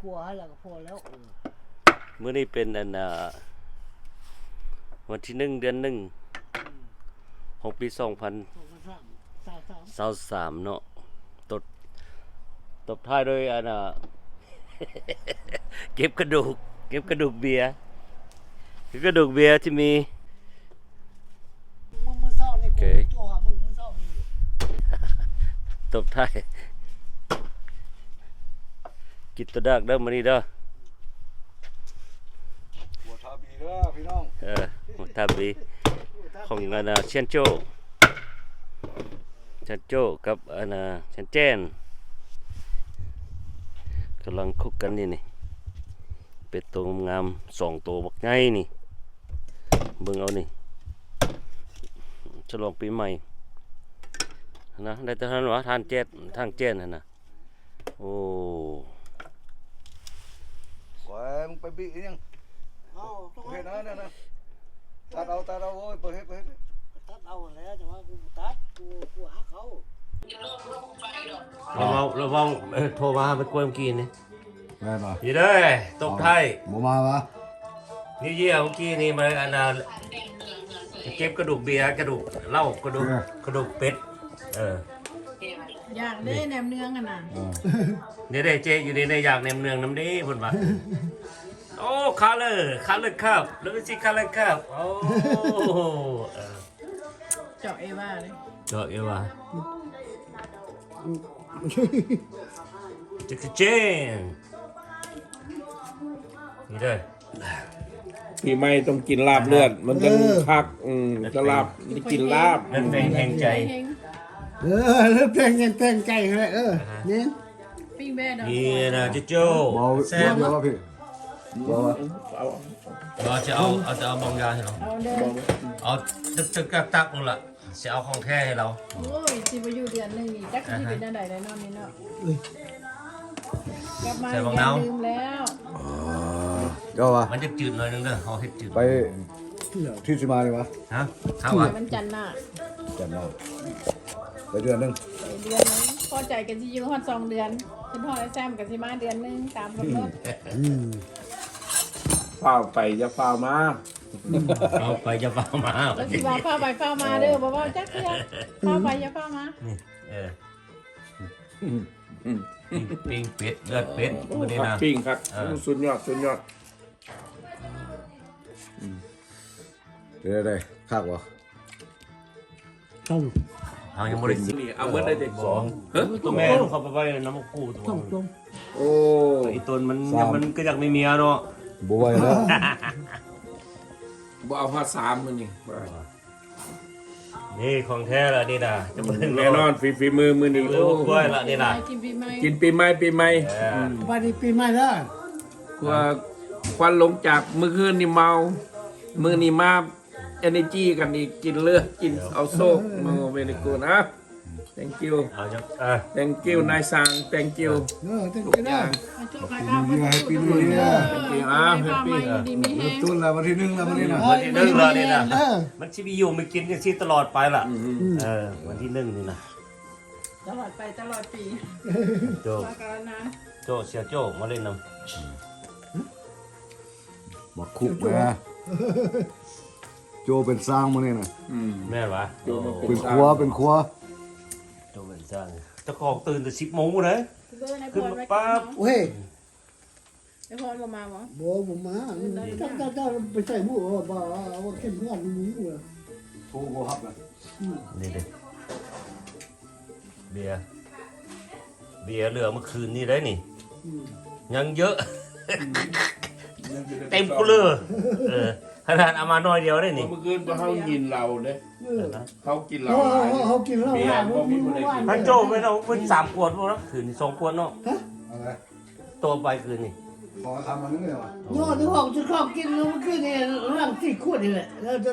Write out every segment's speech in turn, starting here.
ครัวให้แล้วก็พอแล้วมื้อนี้เป็นอันวันที่1 เดือน 1ของปี2023เนาะตบท้ายโดยอันเก็บกระดูกเบียร์กระดูกเบียร์ที่มีมือเศร้านี่กูตัวหามือเศร้านี่ตบท้ายกินตัวดักเด้อมื้อนี้เด้อหัวทาบีเด้อพี่น้องหัวทาบีของอันเชียนโจ้กับอันเชียนแจ้นกำลังคุกกันนี่เป็ดตัวงาม2ตัวบักใหญ่นี่เบิ่งเอานี่ฉลองปีใหม่นะได้แต่ท่านวะทางแจ้นนะโอ้แหวงไปบียังเฮ็ดนะตัดเอาโอ้ยเปิดเฮ็ดตัดเอาแล้วแต่ว่ากูตัดกูหาเขาเราโทรมาไปกวนเมื่อกี้นี่แม่นบ่อยู่เด้อตกไทยบ่มาวะนี่เยี่ยเมื่อกี้นี่มาอันเก็บกระดูกเบียร์กระดูกเหล้ากระดูกเป็ดอยากได้แหนมเนืองกันน่ะเนี่ยได้เจอยู่ในอยากแหนมเนืองน้ำนี้พุ่นว่าโอ้คาเลยครับแล้วสิคาเลยครับโอ้เจาะเอว่าเลยจักรเจนนี่เด้อปีใหม่ต้องกินลาบเลือดมันจะคักจะลาบกินลาบเรื่องแห่งใจเรื่องแทงใจเลยนี่ปิ้งแม่ดอกนี่นะเจ้าแซ่บบ่พี่บ่ว่าเราจะเอาบางยาให้เราเอาตึกตักนั่นล่ะจะเอาของแท้ให้เราโอ้ยสิมาอยู่เดือนนึงนี่จักสิเป็นอันใดได้นอนนี่เนาะกลับมาลืมแล้วก็ว่ามันจะจืดหน่อยนึงเด้อเฮาเฮ็ดจืดไปที่สิมาเลยวะฮะข้าวมันจันทร์หน้าไปเดือนนึงพอใจกันสิอยู่ฮอด2 เดือนคุณพ่อและแซมกันสิมาเดือนนึงตามกำหนดเฝ้าไปจะเฝ้ามาเอาไปจะเฝ้ามาแล้วสิว่าเฝ้าไปเฝ้ามาเด้อบ่ว่าจักเทื่อเฝ้าไปอย่าเฝ้ามานี่ปิ้งเป็ดเลือดเป็ดมื้อนี้นะปิ้งครับสุดยอดได้คักบ่เอายังบ่ได้สิเอาเบิดได้เด็ก2ตัวแม่ลูกเขาไปไว้น้ำกูตัวโอ้อีตนมันก็อยากมีเมียเนาะบ่ไหวแล้วบ่เอาฮอด3มื้อนี่ของแท้ละนี่นะจะมาถึงแน่นอนฝีมือมื้อนี้โอ้กล้วยละนี่นะกินปีใหม่วันนี้ปีใหม่แล้วกลัวควันลงจากมื้อคืนนี่เมามื้อนี้มาenergy กันอีกกินเลือดกินเอาโซ่มาเวนิกูนะ thank you thank you นายสัง thank you thank you นะให้ปีนี้นะ thank you แฮปปี้ตุ้นละวันที่1ละวันนี้นะวันที่1ละนี่นะมันสิมีอยู่มีกินกันสิตลอดไปล่ะวันที่1นี่นะตลอดไปตลอดปีโจเสียโจมาเล่นนำบ่คุกแม่โจเป็นสร้างมาเนี่ยนะแม่วะเป็นครัวโจเป็นสร้างเจ้าของตื่นแต่10 โมงเลยขึ้นมาปั๊บเฮ้ยไอ้พ่อบ่มาบ่บ่มาถ้าไปใส่หมูบ่ว่าเข้มข้นหมูโทรบ่ฮับนะนี่เด้เบียร์เหลือเมื่อคืนนี่ได้นี่ยังเยอะเต็มกูเลยขนาดเอามาน้อยเดียวได้นี่เมื่อคืนเขากินเราเด้เขากินเราเขากินเราพันโจไปเราเป็น3 ขวดพวกนั้นคืน2 ขวดเนาะตัวไปคืนนี่ขอทำมันนึงเลยวะนอนที่ห้องจะชอบกินแล้วมันขึ้นนี่ร่าง4 ขวดนี่แหละแล้วจะ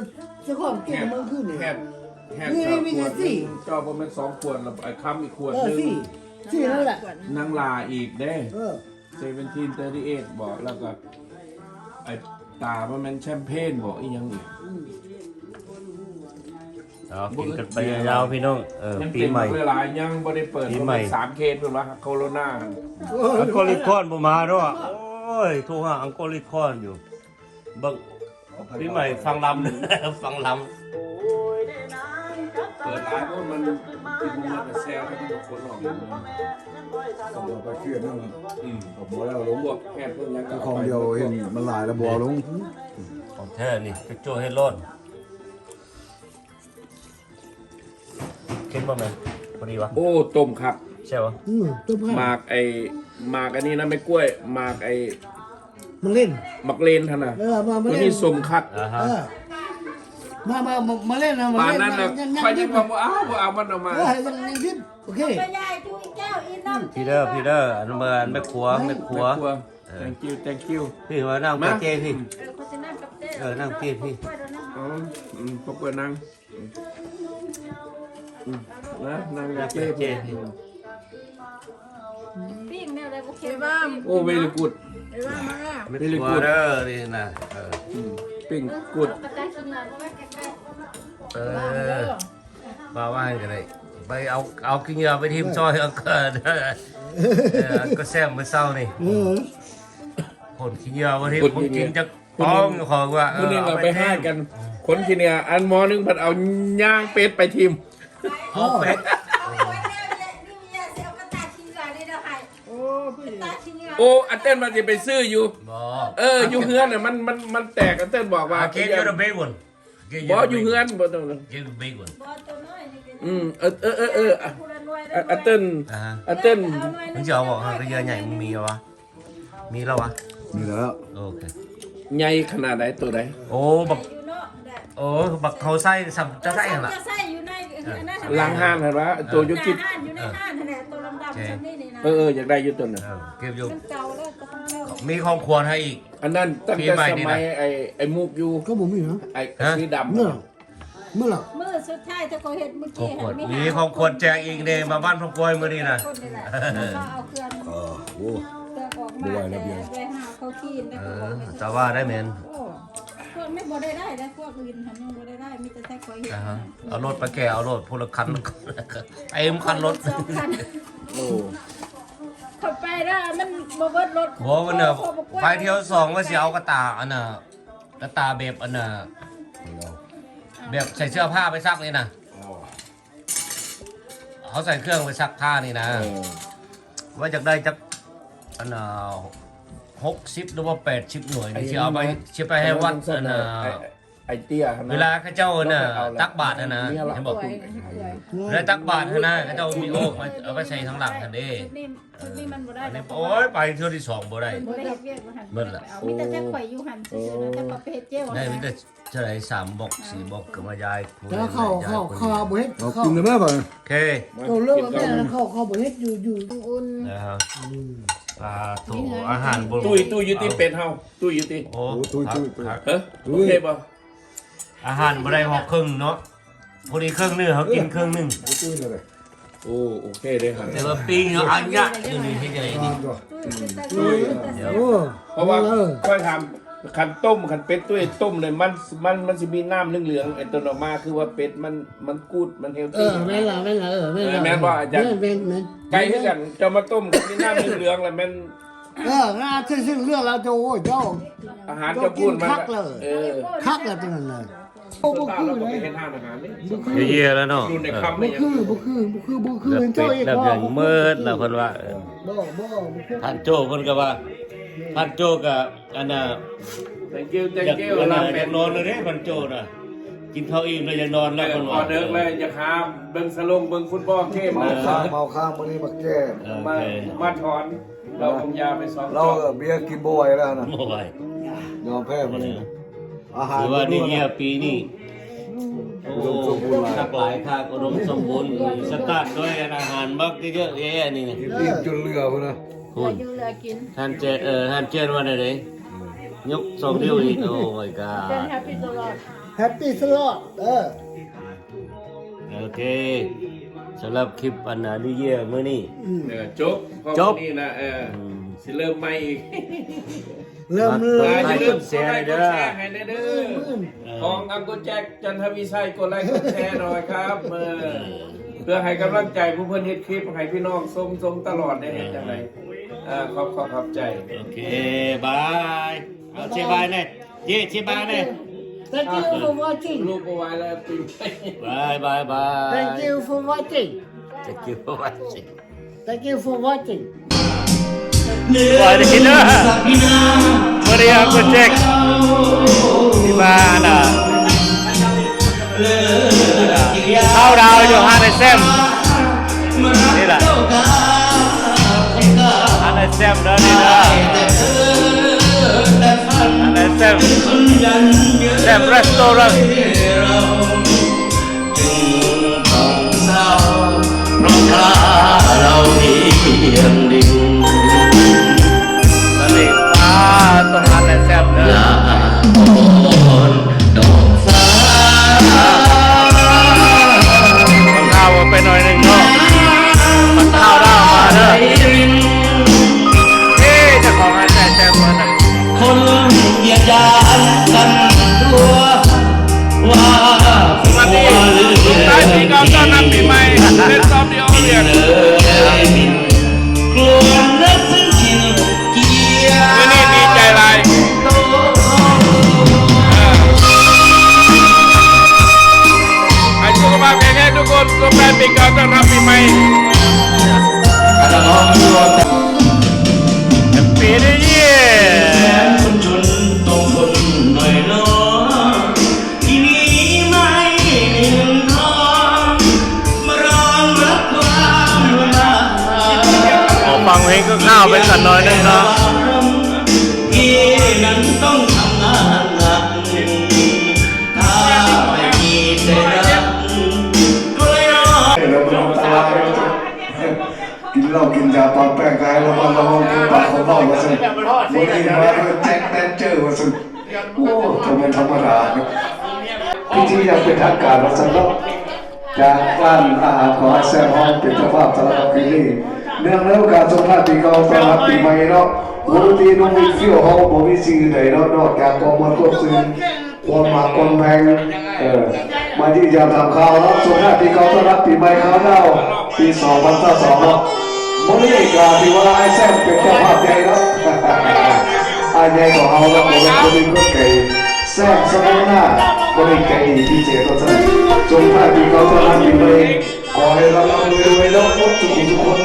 ชอบกินมันขึ้นนี่แค่มีแต่4จอประมาณ2 ขวดแล้วไอ้ค้ำอีกขวดนึง4นั่นแหละนางลาอีกเด้1738บอกแล้วก็ไอ้ตามันแชมเปญบอกอีกยังอีก เอากินกันไปยาวๆพี่น้องยัง ปี เต็ม ใหม่ หลายยังบ่ได้เปิด ปีใหม่ 3 เคสเพิ่นว่าโคโรนา อังกอริคอนบ่มาเนาะโอ้ยโทรหาอังกอริคอนอยู่เบิ่งปีใหม่ฟังลำ ฟังล เปิดร้านโน่นมันกินมันแซ่บให้ทุกคนออก ก็บ่ไปเครียดนั่นก็บ่แล้วลง บวกแพทย์เพิ่นยัง เจ้าของเดียวเห็นมันหลายแล้วบ่ลง ำของแท้นี่ไปโจ้ให้รอดเค็มบ่แม่นพอดีวะ โอ้ต้มครับ ใช่ปะ ตัวผ้า หมากอันนี้นะไม่กล้วยหมากมันเล่น หมักเลนท่านน่ะ มา ตัว เล่น นี้สมคัด อ่าฮะ มาเล่นนะ ป่านนั้นน่ะค่อยยัง ยัง ว่าบ่เอามันออกมา ยังดิ้นโอเค ไปยายจุ้ยแก้วอีน้ำ พี่เด้ออันเมื่ออันแม่ครัว thank you พี่ว่านั่งเก้พี่ เขาจะนั่งกับเต้ นั่งพี่ อ๋อพวกเปิดนั่งนะนั่ง นั่ง เก้ เก้พี่ ปิ้งเนี่ยอะไรโอเคบ้าง โอ้ very good ไปบ้างมาแล้ว ไม่ครัวเด้อนี่นะ ปิ้ง good กระจายกินเลยว่าแก มาว่าให้กันเลยไปเอากินยาไปทิมซอยเอาเกิดก็แซมมื้อเช้านี่คนกินยาไปทิมผมกินจักป้องของว่า มื้อนี้เราไปห้ากันคนที่เนี่ยอันหมอนึงเพิ่นเอาย่างเป็ดไปทิม เอาเป็ด โอ้อันเต้นมันจะไปซื้ออยู่ บ่ อยู่เฮือนน่ะมันแตกอันเต้นบอกว่า กินอยู่the big one บ่อยู่เฮือนบ่ต้อง กิน the big one อันเต้นอันเต้น มึงจะเอาบอกให้ก็เยอะใหญ่มึงมีวะมีแล้ววะ มีแล้ว โอเค ใหญ่ขนาดไหนตัวใด โอ้บักเขาใส่สับจะใส่หั่นล่ะ จะใส่อยู่ใน ล้างห้านเห็นปะตัวยุกิ อยู่ในห้านนั่นแหละตัวดำๆชั้นนี้นี่นะ อยากได้อยู่ตัวน่ะ เก็บอยู่ มันเก่าแล้วก็ต้องเล่า มีของควรให้อีก อันนั้นตั้งแต่สมัยไอ้มูกอยู่ ก็ผมมีนะ ไอ้สีดำ เมื่อเมื่อหรอ มือสุดท้ายถ้าเขาเห็นเมื่อ ของ กี้ ควร เห็น มีของควรแจกอีกเด้มาบ้านพ่อกล้วยมื้อนี้น่ะ คนนี่แหละเราเอาเครื่อง โอ้ เครื่องออกมาไปหาเขาขี้แล้วก็ออกไป แต่ว่าได้แม่น โอ้พวกไม่บ่ได้แล้วพวกอื่นทำยังบ่ได้มีแต่แค่คอยเห็น เอารถไปแก่เอารถพลคันไอ้คันรถ สองคัน โอ้ ขับไปแล้วมันบ่เบิดรถ บ่มันน่ะไปเที่ยวสองว่าสิเอากระตาอันน่ะกระตาแบบอันน่ะแบบใส่เสื้อผ้าไปซักนี่น่ะเขาใส่เครื่องไปซักผ้านี่นะว่าจะได้จักอันน่ะ60หรือว่า80หน่วยนี่สิเอาไปสิไปให้วัดอันน่ะ ไอ้เตี้ย เวลาเขาเจ้าน่ะตักบาตรนะเห็นบอก ป่วย แล้วตักบาตรนะเขาเจ้ามีโอ๊กเอาไปใส่ทั้งหลังกันเด้ นี่มันบ่ได้ อันนี้โอ้ยไปเที่ยวที่สองบ่ได้ บ่ได้เฮ็ดเวียกบ่หันเอามีแต่แค่ข่อยอยู่หันซื่อๆแต่พอไปเฮ็ดเจ้า ได้มีแต่เท่าไหร่3บอก4บอกก็มายาย แล้วเข้าบ่เฮ็ด เรา เข้า กินได้ไหมบ่ โอเค เราเลิกแล้วเข้าบ่เฮ็ดอยู่ อุ่น นะครับปลาถูอาหารบน ตู้อยู่ที่เป็ดเฮาตู้อยู่ที่ โอ้ ตุ้ย โอเคป่ะ อาหารบ่ได้หอกครึ่งเนาะพอดีครึ่งนึงเขากินครึ่งนึง ตุ้ยเลย โอเคเลยครับ แต่ว่าปิ้งเนาะอันยะนี่เฮ็ดจังได๋นี่ โอ้ เพราะว่าค่อยทำคันต้มคันเป็ดด้วยต้มเลยมันสิมีน้ำเหลืองๆไอ้ตัวออกมาคือว่าเป็ดมันกูดมันเฮลตี้ แม่นล่ะแม่น แม่นบ่อาจารย์ แม่น ไก่คือกันจะมาต้มกับมีน้ำเหลืองๆแล้วมัน น่าซึ่งเรื่องเราจะโอ้ยเจ้า อาหารจะพูดมัน คักเลย คักเลยตรงนั้นเลยโอ้บ่ ตา คือ เราก็ เล ไป ย เห็นห้างอาหารนี่ เยอะๆแล้วเนาะ รุ่นในคำ บ่ เนี่ย คือเจ้าอีก แล้วอย่างมืดแล้วเพิ่นว่า บ่คือ พันโจเพิ่นก็ว่าพันโจก็อันน่ะ thank you อยาก thank you อัน ลา น่ะอ เป็ ยา ด กนอนเลยเด้พันโจน่ะกินข้าวอิ่มแล้วอยากนอนแล้วเพิ่น อ ว่า อเดิร์กเลยอย่าข้ามเบิ่งสลงเบิ่งฟุตบอลเข้ม เมา นะ ข้างมื้อนี้มาแก้ โอ มา เค มาถอนเราคงยาไปสอง เราเบียร์กินบ่อยแล้วนะ บ่ไหวย อมแพ้มันอาหาร ถือว่านี่เนี่ยปีนี้โอ้หลากหลายค่าอุดมสมบูรณ์สตาร์ทด้วยอาหารบักเยอะแยะนี่ รีบจนเรือพุ่นนะ คุณ อยู่เหลือกิน ท่านเจนว่าไดยก2นิ้วอีกโอ้ my เป็น god แฮปปี้ตลอด แฮปปี้สลอดโอเคสำหรับคลิปอันนาลีเยียมื้อนี้ จบนี่นะ สิเริ่มใหม่อีก เริ่มเล ก ย ดไลค์กดแชร์เลยเด้อ ให้เด้อของอังกุแจ็คจันทวิชัยกดไลค์กดแชร์หน่อยครับเพื่อให้กำลังใจผู้เพื่อนเฮ็ดคลิปให้พี่น้องชมตลอดได้เห็นจังไดขอบใจ โอเคบายเอาเชียร์บายเลยเชียร์บายเลย Thank you for watching ลูกเอาไว้แล้วปีใหม่ บายบาย Thank you for watching Thank you for watching Thank you for watching บายเด็กเด้อมาเรียกคุณแจ็คที่บ้านเข้าดาวอยู่ฮานแซมนี่แหละฮานแซมเด้อนี่เด้อฮานแซมรีสอร์ทเราเพียงดิ่งตอนนี้ฟ้าต้องหันและแซ่บเด้อดอกฟ้ามันข้าวไปหน่อยหนึ่งเนาะมันข้าวได้มาเด้อเจ้าของร้านแซ่บมันคนเหยียดยานกันตัวว่าสวัสดีทุกท่านที่กำลังต้อนรับปีใหม่เล่นซ้อมเดียวเรียนวันนี้ดีใจไรให้สุขภาพแข็งแรงทุกคนสุขภาพปีเก่าต้อนรับปีใหม่ปีนี้เย่คนจนต้องทนหน่อยเนาะที่นี้ไม่มีเงินทองมารองรับความลำบากฟังเพลงก็ข้าวไปสักหน่อยนึงเนาะพี่นั้นต้องทำงานหนักถ้าไม่มีใจรักก็เลยรอ เราเป็นอันตรายกินเหล้ากินยาปลอมแปลงกายแล้วมันระวังคนปากคนเล่าว่าสิวันนี้มาเป็นแจ็คแดนเจอร์ว่าสิโอ้ทำไมธรรมดาพิธียังเป็นทางการว่าสิเนาะจากร้านอาหารของแซมห้องเป็นเจ้าภาพสำหรับปีนี้เนื่องในโอกาสสงกรานต์ปีเก่าต้อนรับปีใหม่เนาะวงดนตรีน้องมีเฟี้ยวเขาบ่มีสิ่งใดเนาะนอกจากความมันควบซึ้งความหมากความแพงมาที่ยามทำข่าวเนาะสงกรานต์ปีเก่าต้อนรับปีใหม่เขาเนาะปี2022เนาะมื้อนี้ก็ที่ว่าไอ้แซมเป็นเจ้าภาพใหญ่เนาะไอ้ใหญ่ของเราแล้วบ่เป็นคนไก่แซมสมองหน้าบ่ได้ไก่ที่เจ๋อซะจงท่าปีเก่าต้อนรับปีใหม่ขอให้เรารวยๆแล้วทุกคน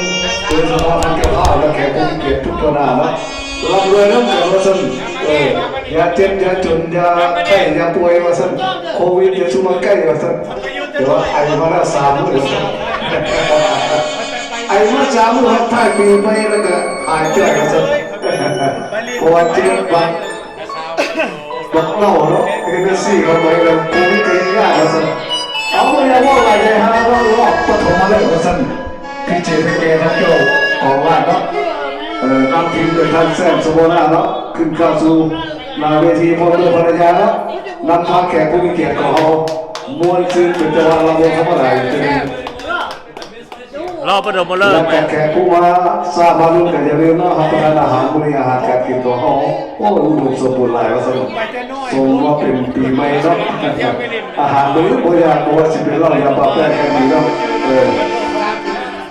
โดยเฉพาะทางเจ้าภาพและแขกผู้มีเกียรติทุกคนนะร่ำรวยน้ำเกิดมาสั่นอย่าเจ็บอย่าจนอย่าไข้อย่าป่วยมาสั่นโควิดอย่าชุมใกล้มาสั่นเดี๋ยวไอ้มาละ3 มื้อไอ้มา3 มื้อท้ายปีใหม่แล้วก็หายจ่อยมาสั่นเพราะว่าเจ็บบักเน่าเนาะเอ็นซีเข้าไปแล้วโควิดก็ยากมาสั่นเอาอย่าว่าอะไรฮะเราลอกปฐมมาเลยมาสั่นพี่เจเป็นแกทั้งโยกของว่านเนาะนำทีมโดยท่านแซมสโบนาเนาะขึ้นเข้าสู่หน้าเวทีพร้อมด้วยภรรยาเนาะนำพาแขกผู้มีเกียรติของเขามวลซึ้งเป็นจังหวะระบบธรรมดาจริง รอประดมมาเริ่ แล้ ม วแขกผู้มาทราบมาลุ้นกันอย่าลืมเนาะรับประทานอาหารบริอาหารการกินของเขาโอ้อุดมสมบูรณ์หลายว่าสนุกทรงว่าเป็นปีใหม่เนาะอาหารมื้อบริอาหารว่าสิเป็นเราอย่าปรับแก้กันดีเนาะ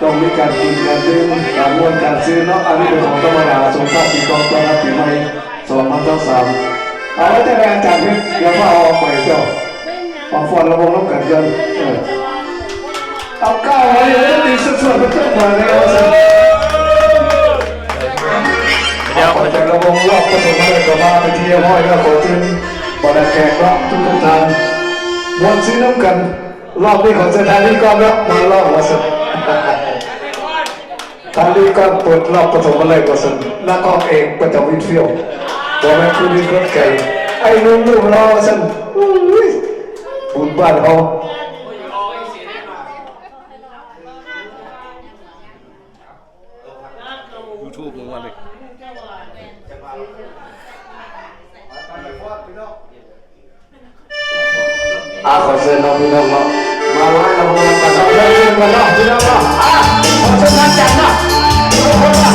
ต้องมีการกินการดื่มการมวนการซื้อเนาะอันนี้เป็นของธรรมดาสงท้ายปีเก่าต้อนรับปีใหม่2023เอาไว้แต่แรงจากนี้เดี๋ยวมาเอาไปเจ้าเอาฟอนระวงน้ำกันกันเอาก้าวไว้เลยดีสุดๆเป็นเจ้ามาเลยว่าสิเดี๋ยวแต่ระวงรอบก็ถึงมาเลยก็มาไปเที่ยวห้อยแล้วขอจึงบรรดาแขกเนาะทุกท่านมวนซื้อน้ำกันรอบนี้ของสถานีก่อนเนาะมาเล่าว่าสิทางนี้ก็เปิดรอบปฐมอะไรก็สนนักออกเองประจำวิทย์เฟียวบอกแม่คุณนี่ก็ไก่ไอ้นุ่มๆรอสนบุญบ้านเขายูทูบมึงวันเลยขอเชิญน้องพี่น้องมาไว้เรามาตัดเราเล่นกันเนาะพี่น้องเนาะขอเชิญท่านจันเนาะทุกคนเนาะ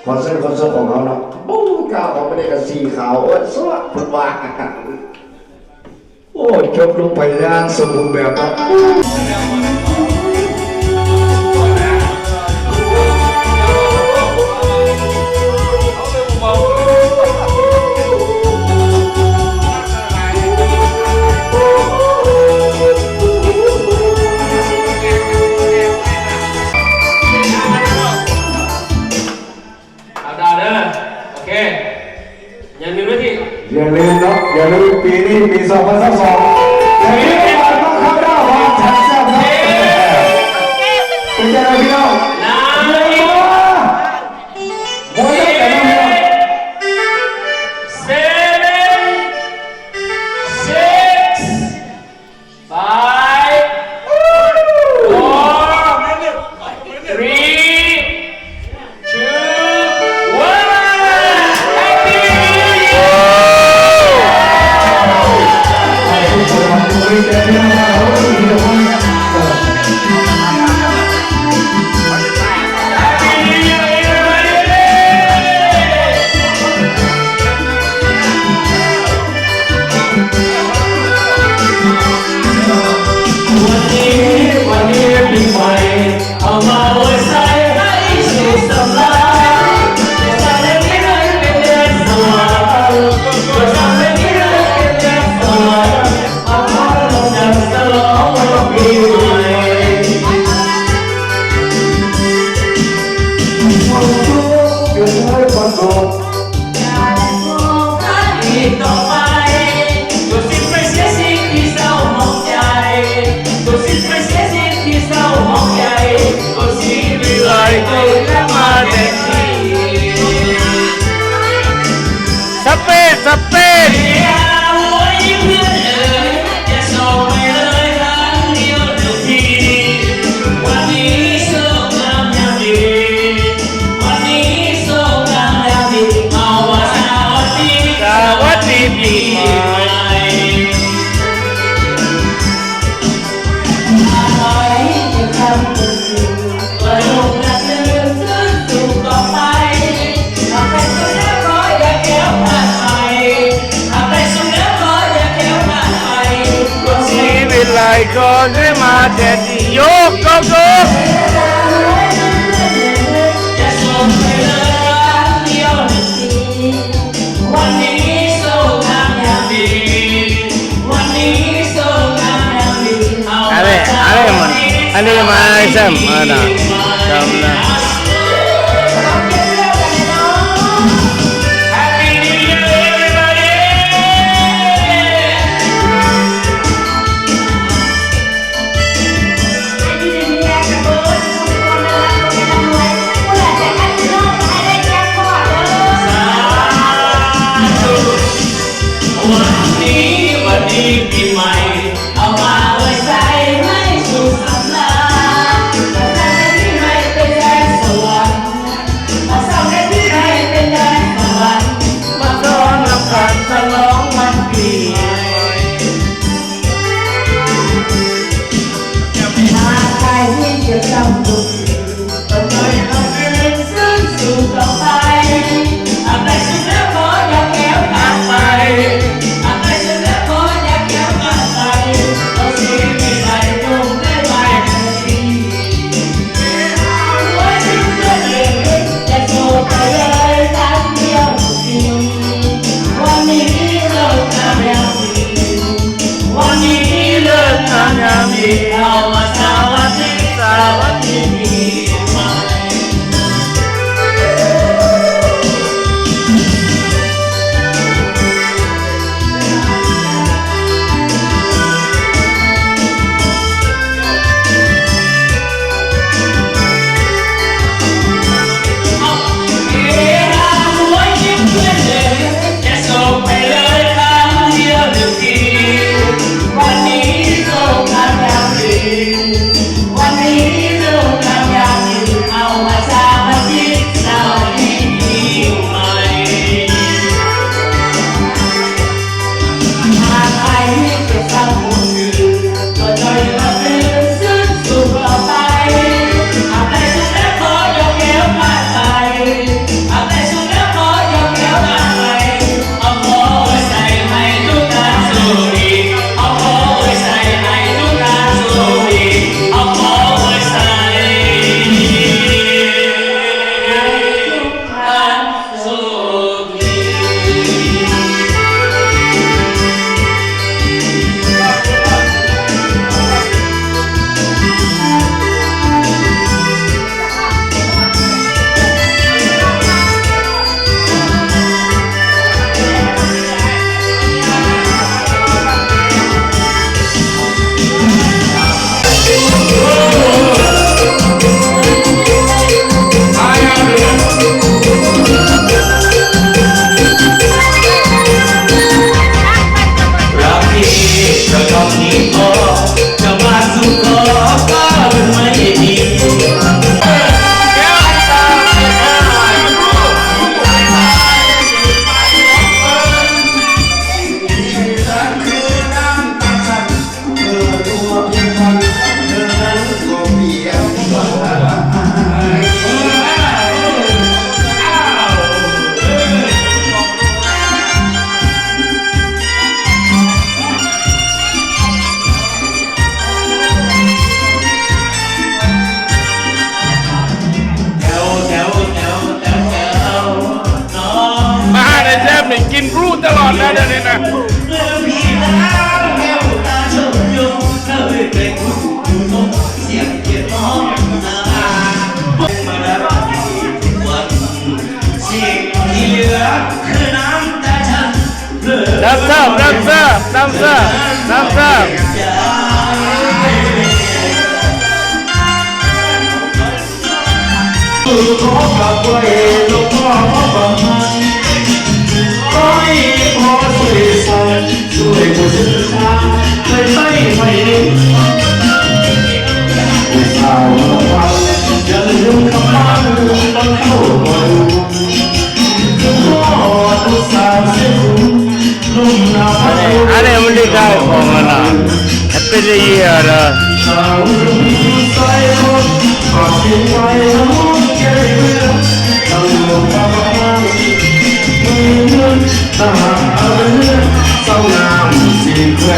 คอนเสิร์ตของเขาเนาะบู๊ก้าวเขาไม่ได้กับสีขาวสวัสดิ์พุทธวาโอ้จบลงไปอย่างสมบูรณ์แบบเนาะ เอาดาวเด้อโอเคอย่าลืมนะที่ อย่าลืมเนาะอย่าลืมปีนี้ปี2022อย่าลืมวันต้องเข้าดาววันแท็กซี่นะเป็นยังไงพี่น้อง น้ำ โอ้ยแต่น้อง 7 6 5 4 3 2 1 วันนี้ปีใหม่เอามาไว้ใส่ให้สุขสำราญจะทำให้ไม่ได้เป็นเดือนสว่างจะทำให้ไม่ได้เป็นเดือนสว่างเอาพาเราจัดฉลองวันปีใหม่อีกต่อไปตัวสิ้นไปเสียสิ่งที่เศร้าหมองใจตัวสิ้นไปเสียสิ่งที่เศร้าหมองใจตัวสิ้นไปเลยตัวและมาแต่ที่ สเปซสเปซ อย่าหัวยิ้มเพื่อนเอ๋ยอย่าส่งไปเลยครั้งเดียวทุกทีวันนี้โชคงามยามดีวันนี้โชคงามยามดีเอาว่าสวัสดีปีใหม่อะไรจะทำเป็นสิ่งว่าลูกนักเดินขึ้นสู่ต่อไปทำไปสุดแล้วขออย่าแก้วผ่านไปทำไปสุดแล้วขออย่าแก้วผ่านไปวันนี้ ชีวิตหลายคนได้มาแต่ที่โยกก็โยก จะส่งไปเลยครั้งเดียวหนึ่งทีวันนี้โชคงามยามดีวันนี้โชคงามยามดีเอา อะไรมันอันนี้มาไอ้แซมนะจำนะ Happy New Year everybody วันนี้ปีใหม่เอามาไว้ใส่ให้สุขสำราญแต่ถ้าไม่มีไม่เป็นไรส ลูกทำอย่างอื่นเอามาสร้างมาคิดเราดีใหม่หากใครจะทำบุญก็ช่วยมาเป็นซึ่งสุขเราไปหากได้สุขแล้วขอยกแก้วมาไปหากได้สุขแล้วขอยกแก้วมาไปเอาขอไว้ใส่ให้ทุกการสู้ดีเอาขอไว้ใส่ให้ทุกการสู้ดีเอาขอไว้ใส่การสู้ดี รักที่เราทำนี้พอจะมาสู่ขอก็ไม่ดีแถวแถวแถวแถวแถวน้อง มาในแซมนี่กินรูตลอดแล้วเดี๋ยวนี้นะ เมื่อพี่แล้วแก้วตาชมยงเธอเป็นผู้อยู่ตรงเสียงเกียรติน้องมาแล้ววันสิ่งที่เหลือคือน้ำตาฉันเพื่อ น้ำซ้ำน้ำซ้ำน้ำซ้ำน้ำซ้ำ ขอกลับไว้ลงพ่อบังมันขอให้พอช่วยสั่งช่วยผู้สื่อข่าวไม่ดีผู้สาวเราอย่าลืมคำมันต้องเข้ามาดูพ่อผู้สาวเสียสูงลุ่มหนาว อะไรมันได้ได้ของมันอ่ะ Happy New Year นะ สาวใส่รถฝากทิ้งไว้น้องแก้เรือต้องลงมาบ้างตาเศร้างามสีแคว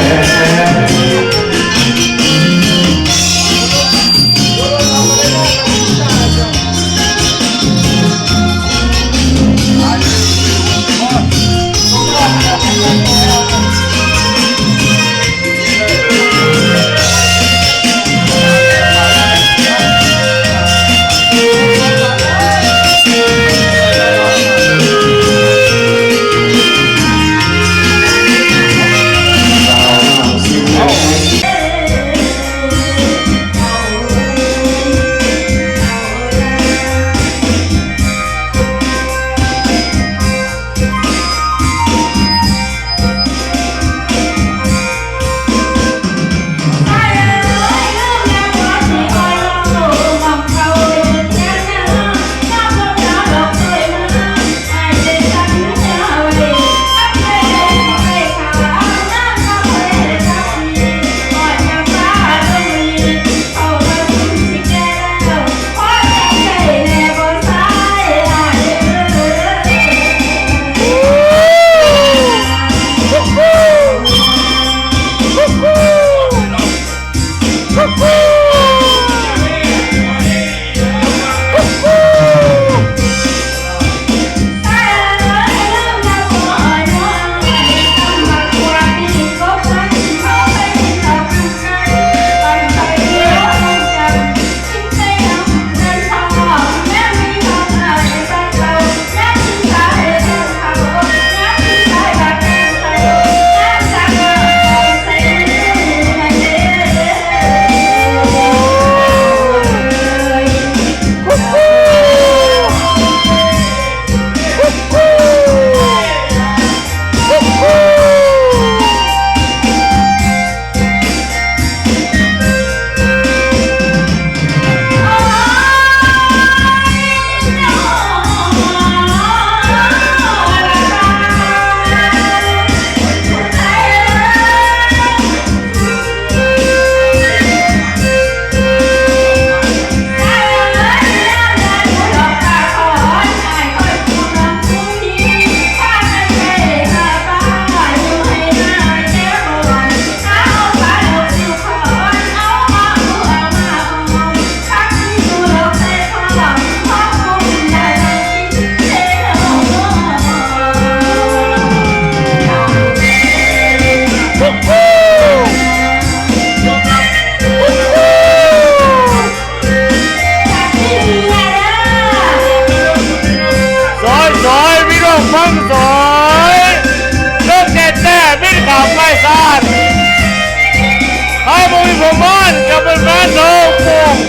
Fernando